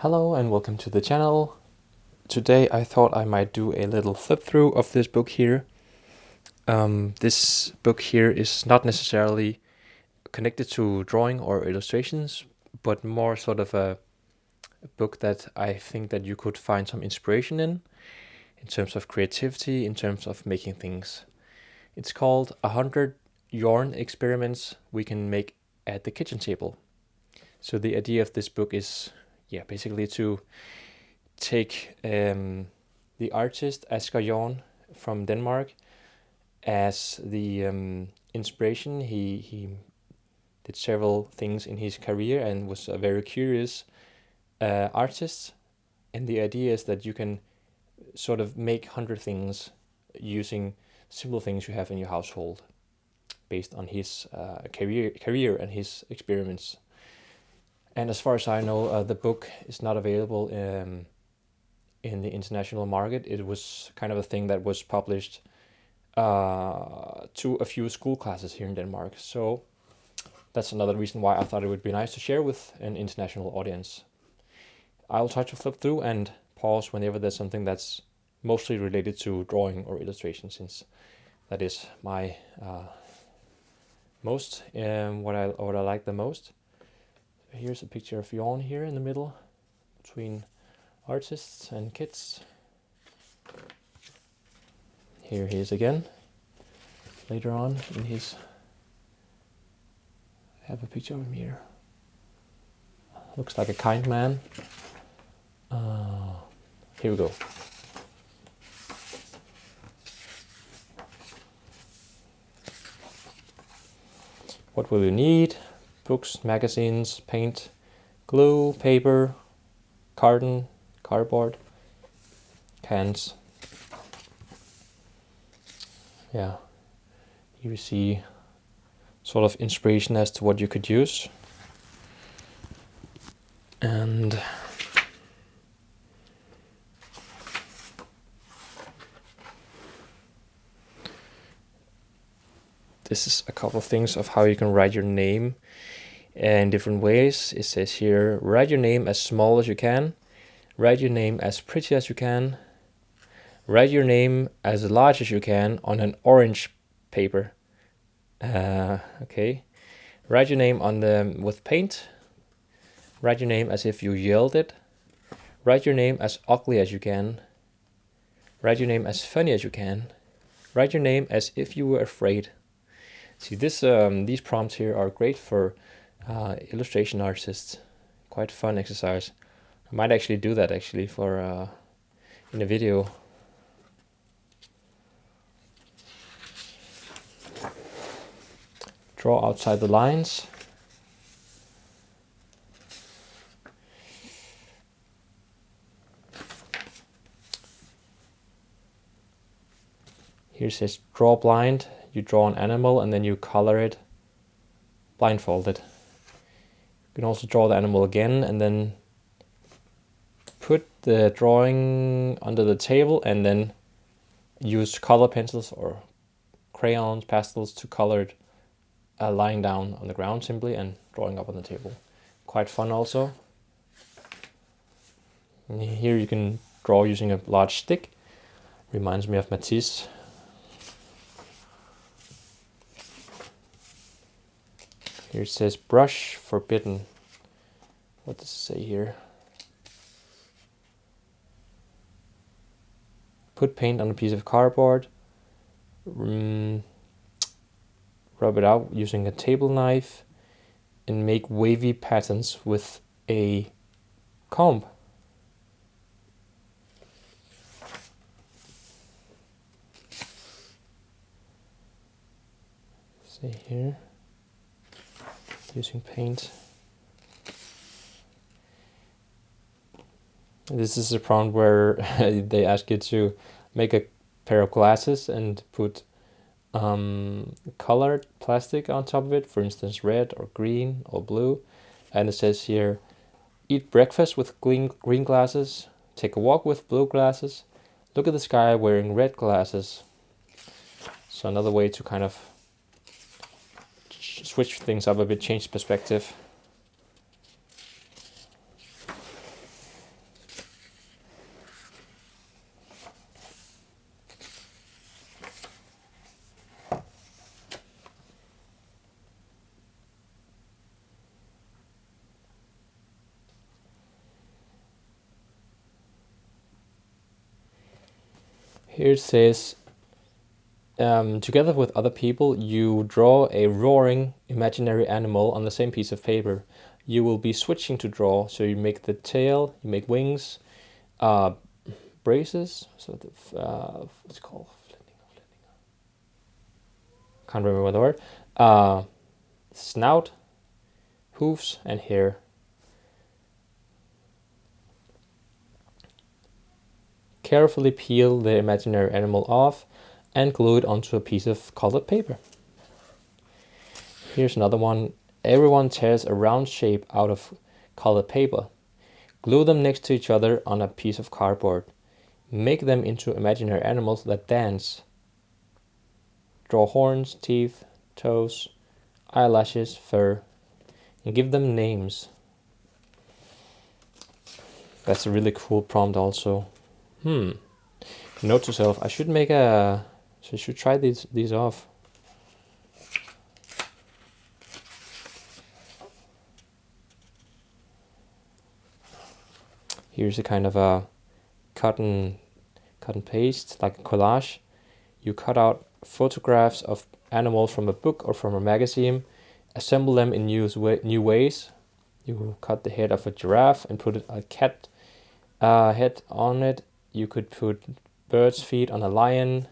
Hello and welcome to the channel. Today I thought I might do a little flip through of this book here. This book here is not necessarily connected to drawing or illustrations, but more sort of a book that I think that you could find some inspiration in terms of creativity, in terms of making things. It's called 100 Yarn Experiments We Can Make at the Kitchen Table. So the idea of this book is basically to take the artist Asger Jorn from Denmark as the inspiration. He did several things in his career and was a very curious artist. And the idea is that you can sort of make 100 things using simple things you have in your household based on his career and his experiments. And as far as I know, the book is not available in the international market. It was kind of a thing that was published to a few school classes here in Denmark. So that's another reason why I thought it would be nice to share with an international audience. I'll try to flip through and pause whenever there's something that's mostly related to drawing or illustration, since that is my what I like the most. Here's a picture of Jorn here in the middle between artists and kids. Here he is again. Later on in his... I have a picture of him here. Looks like a kind man. Here we go. What will you need? Books, magazines, paint, glue, paper, carton, cardboard, cans. Yeah, here you see sort of inspiration as to what you could use. And this is a couple of things of how you can write your name in different ways. It says here, write your name as small as you can, write your name as pretty as you can, write your name as large as you can on an orange paper. Okay. Write your name with paint. Write your name as if you yelled it. Write your name as ugly as you can. Write your name as funny as you can. Write your name as if you were afraid. See, these prompts here are great for illustration artists. Quite fun exercise. I might actually do that for in a video. Draw outside the lines. Here it says draw blind. You draw an animal and then you color it blindfolded. You can also draw the animal again and then put the drawing under the table and then use color pencils or crayons, pastels to color it lying down on the ground simply and drawing up on the table. Quite fun also. And here you can draw using a large stick. Reminds me of Matisse. Here it says brush forbidden. What does it say here? Put paint on a piece of cardboard. Rub it out using a table knife and make wavy patterns with a comb. See here, using paint. This is a prompt where they ask you to make a pair of glasses and put colored plastic on top of it, for instance red or green or blue, and it says here, eat breakfast with green glasses, take a walk with blue glasses, look at the sky wearing red glasses. So another way to kind of switch things up a bit, change perspective. Here it says, together with other people, you draw a roaring imaginary animal on the same piece of paper. You will be switching to draw, so you make the tail, you make wings, braces, so the, what's it called? Can't remember the word. Snout, hoofs, and hair. Carefully peel the imaginary animal off and glue it onto a piece of colored paper. Here's another one. Everyone tears a round shape out of colored paper. Glue them next to each other on a piece of cardboard. Make them into imaginary animals that dance. Draw horns, teeth, toes, eyelashes, fur, and give them names. That's a really cool prompt also. Note to self, I should make a... So I should try these off. Here's a kind of a cut and paste, like a collage. You cut out photographs of animals from a book or from a magazine, assemble them in new ways. You cut the head of a giraffe and put a cat head on it. You could put bird's feet on a lion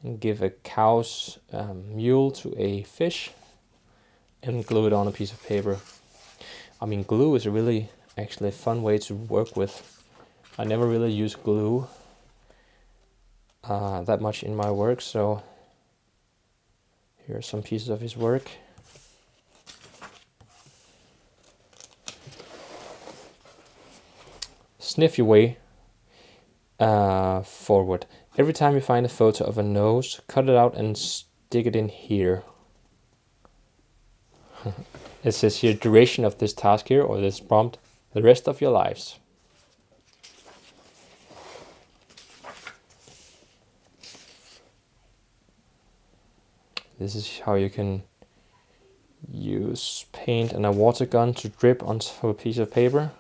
and give a cow's mule to a fish and glue it on a piece of paper. I mean, glue is a really actually a fun way to work with. I never really use glue that much in my work, so here are some pieces of his work. Sniff your way forward. Every time you find a photo of a nose, cut it out and stick it in here. It says here, duration of this task here, or this prompt, the rest of your lives. This is how you can use paint and a water gun to drip onto a piece of paper.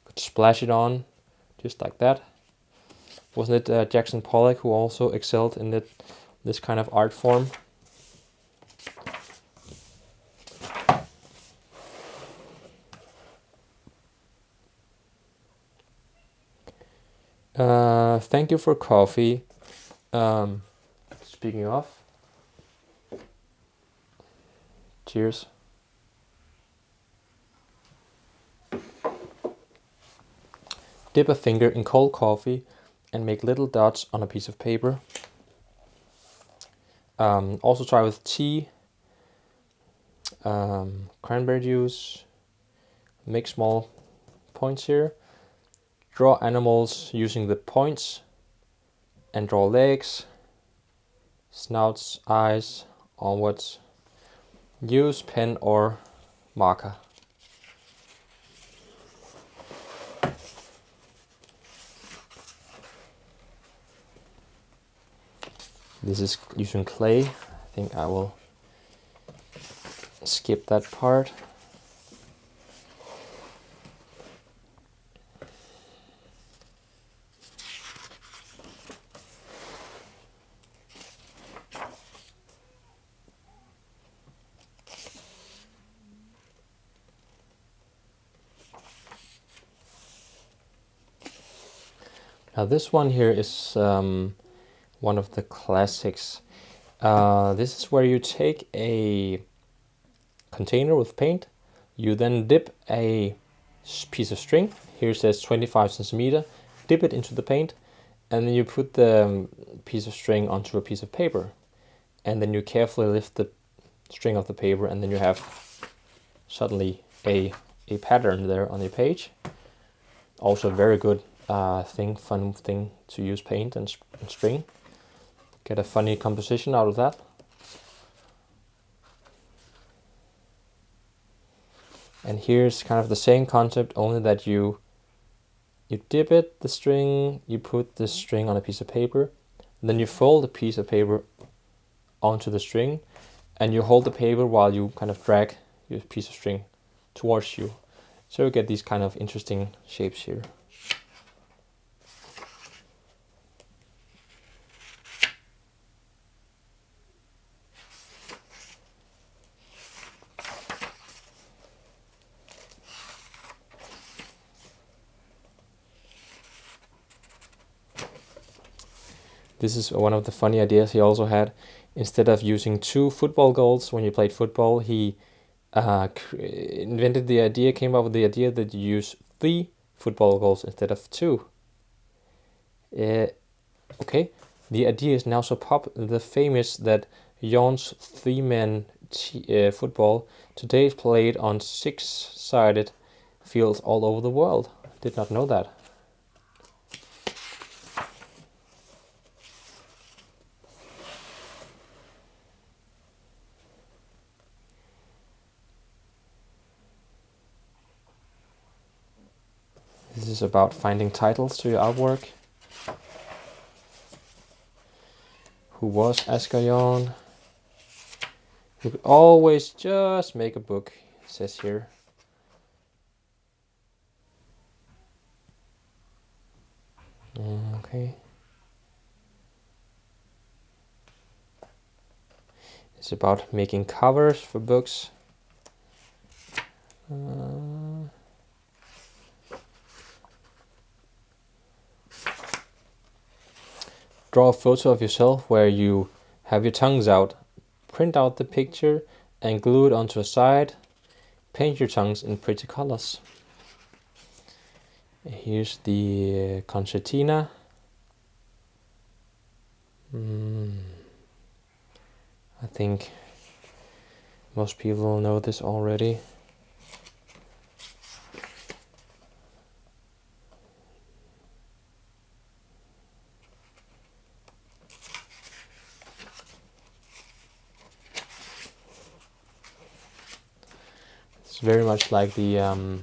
Could splash it on, just like that. Wasn't it Jackson Pollock who also excelled in this kind of art form? Thank you for coffee. Speaking of, cheers. Dip a finger in cold coffee and make little dots on a piece of paper. Also try with tea, cranberry juice. Make small points here. Draw animals using the points and draw legs, snouts, eyes, onwards. Use pen or marker. This is using clay. I think I will skip that part. Now this one here is one of the classics. This is where you take a container with paint, you then dip a piece of string, here it says 25 centimeter, dip it into the paint, and then you put the piece of string onto a piece of paper, and then you carefully lift the string of the paper, and then you have suddenly a pattern there on your page. Also a very good fun thing to use paint and string. Get a funny composition out of that. And here's kind of the same concept, only that you dip it, the string, you put the string on a piece of paper, then you fold the piece of paper onto the string, and you hold the paper while you kind of drag your piece of string towards you. So you get these kind of interesting shapes here. This is one of the funny ideas he also had. Instead of using 2 football goals when you played football, he invented the idea, came up with the idea that you use 3 football goals instead of 2. Okay, the idea is now so famous that Jorn's 3-man football today is played on 6-sided fields all over the world. Did not know that. This is about finding titles to your artwork. Who was Asger Jorn? Who could always just make a book, it says here. Okay. It's about making covers for books. Draw a photo of yourself where you have your tongues out. Print out the picture and glue it onto a side. Paint your tongues in pretty colors. Here's the concertina. I think most people know this already. It's very much like the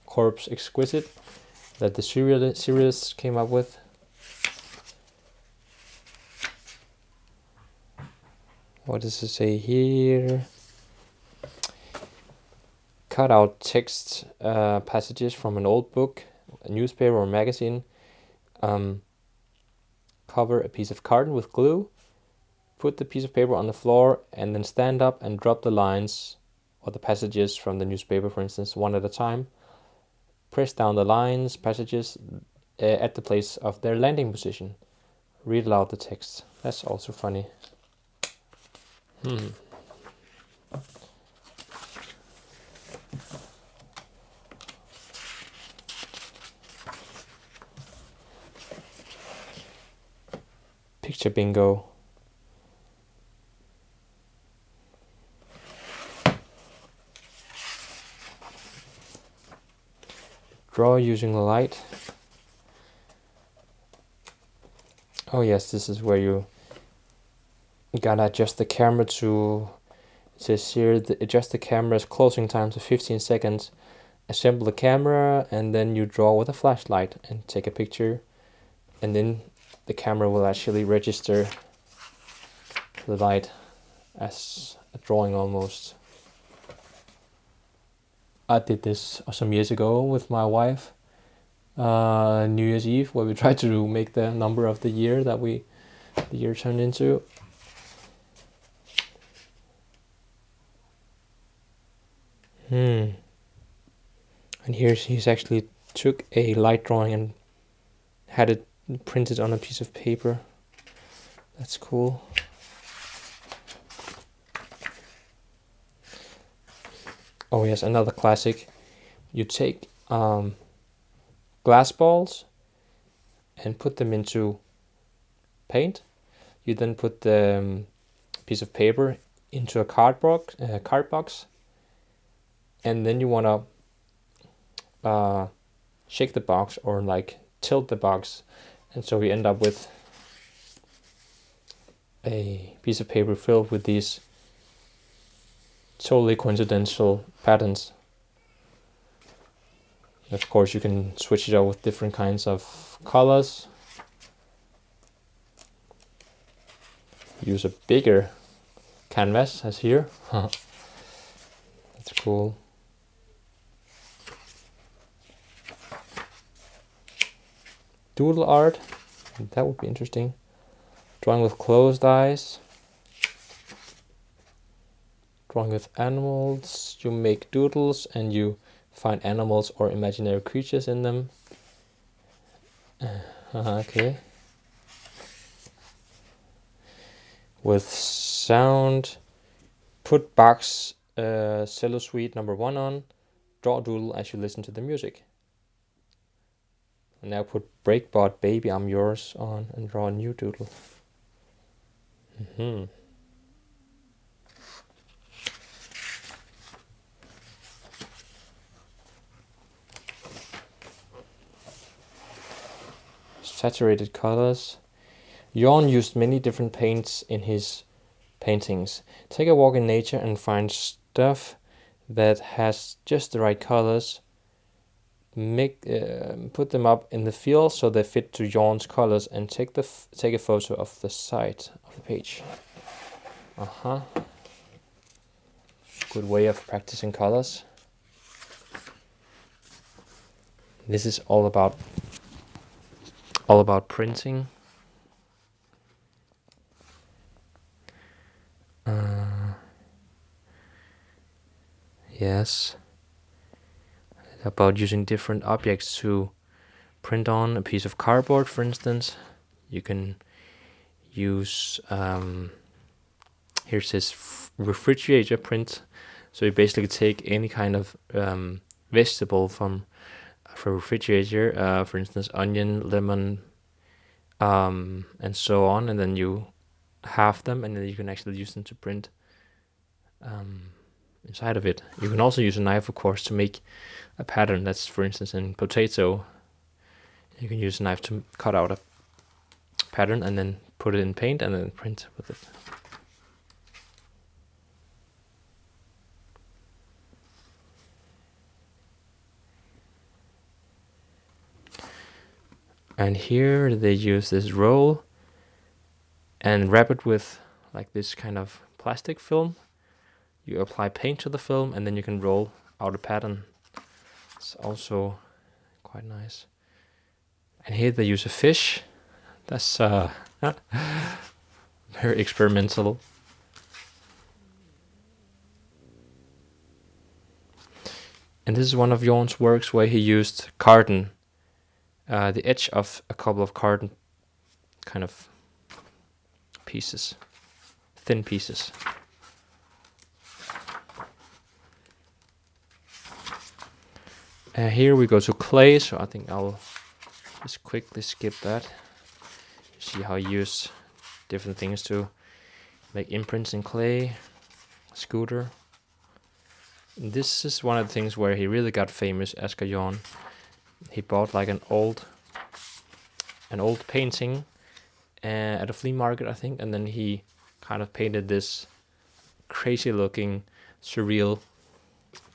corpse exquisite that the Surrealists came up with. What does it say here? Cut out text passages from an old book, a newspaper or magazine. Cover a piece of carton with glue. Put the piece of paper on the floor and then stand up and drop the lines or the passages from the newspaper, for instance, one at a time. Press down the lines, passages at the place of their landing position. Read aloud the text. That's also funny. Picture bingo. Draw using light. Oh yes, this is where you gotta adjust the camera to, it says here, adjust the camera's closing time to 15 seconds. Assemble the camera and then you draw with a flashlight and take a picture. And then the camera will actually register the light as a drawing almost. I did this some years ago with my wife, New Year's Eve, where we tried to make the number of the year that the year turned into. And here he's actually took a light drawing and had it printed on a piece of paper. That's cool. Oh yes, another classic. You take glass balls and put them into paint. You then put the piece of paper into a card box, and then you want to shake the box or like tilt the box, and so we end up with a piece of paper filled with these totally coincidental patterns. Of course, you can switch it out with different kinds of colors. Use a bigger canvas as here. That's cool. Doodle art, that would be interesting. Drawing with closed eyes. Drawing with animals. You make doodles and you find animals or imaginary creatures in them. Okay. with sound. Put box cello suite number 1 on. Draw a doodle as you listen to the music. And now put breakbot baby I'm yours on and draw a new doodle. Saturated colors. Jorn used many different paints in his paintings. Take a walk in nature and find stuff that has just the right colors. Put them up in the field so they fit to Jorn's colors, and take a photo of the side of the page. Good way of practicing colors. This is all about printing. Yes. About using different objects to print on. A piece of cardboard, for instance. You can use here's his refrigerator print. So you basically take any kind of vegetable from a refrigerator, for instance onion, lemon, and so on, and then you halve them, and then you can actually use them to print inside of it. You can also use a knife, of course, to make a pattern. That's, for instance, in potato. You can use a knife to cut out a pattern and then put it in paint and then print with it. And here they use this roll and wrap it with like this kind of plastic film. You apply paint to the film and then you can roll out a pattern. It's also quite nice. And here they use a fish. That's very experimental. And this is one of Jorn's works where he used carton, the edge of a couple of carton kind of pieces, thin pieces. Here we go to clay, so I think I'll just quickly skip that. You see how you use different things to make imprints in clay. Scooter. And this is one of the things where he really got famous, Asger Jorn. He bought like an old painting at a flea market, I think, and then he kind of painted this crazy looking surreal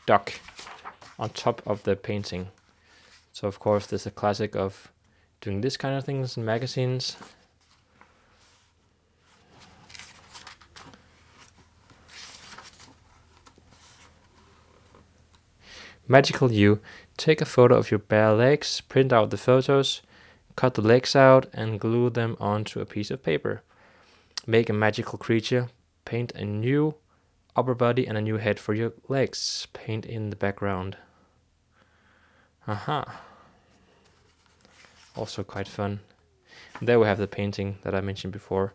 duck on top of the painting. So of course there's a classic of doing this kind of things in magazines. Magical You. Take a photo of your bare legs, print out the photos, cut the legs out and glue them onto a piece of paper. Make a magical creature, paint a new upper body and a new head for your legs. Paint in the background. Also quite fun. And there we have the painting that I mentioned before.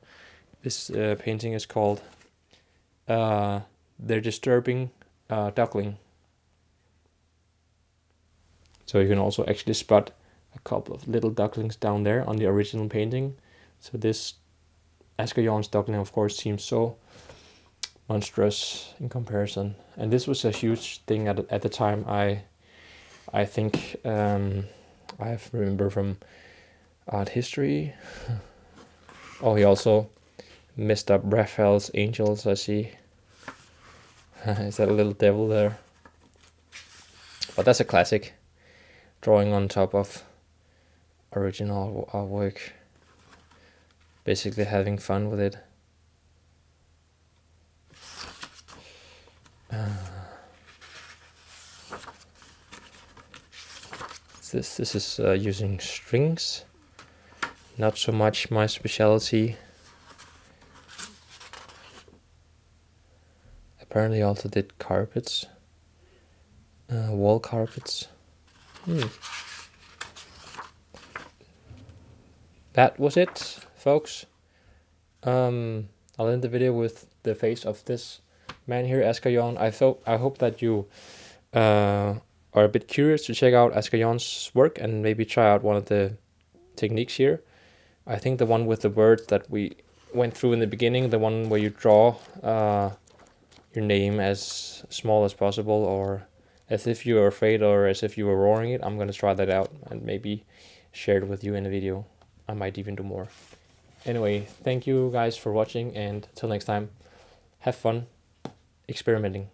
This painting is called They're Disturbing Duckling. So you can also actually spot a couple of little ducklings down there on the original painting. So this Asger Jorn's duckling, of course, seems so monstrous in comparison. And this was a huge thing at the time. I think I remember from art history. Oh, he also messed up Raphael's angels, I see. Is that a little devil there? But that's a classic. Drawing on top of original artwork. Basically having fun with it. This is using strings. Not so much my specialty. Apparently also did carpets. Wall carpets. That was it, folks. I'll end the video with the face of this man here, Asger Jorn. I hope that you are a bit curious to check out Asger Jorn's work and maybe try out one of the techniques here. I think the one with the words that we went through in the beginning, the one where you draw your name as small as possible, or as if you are afraid, or as if you were roaring it. I'm gonna try that out and maybe share it with you in a video. I might even do more. Anyway, thank you guys for watching, and till next time, have fun experimenting.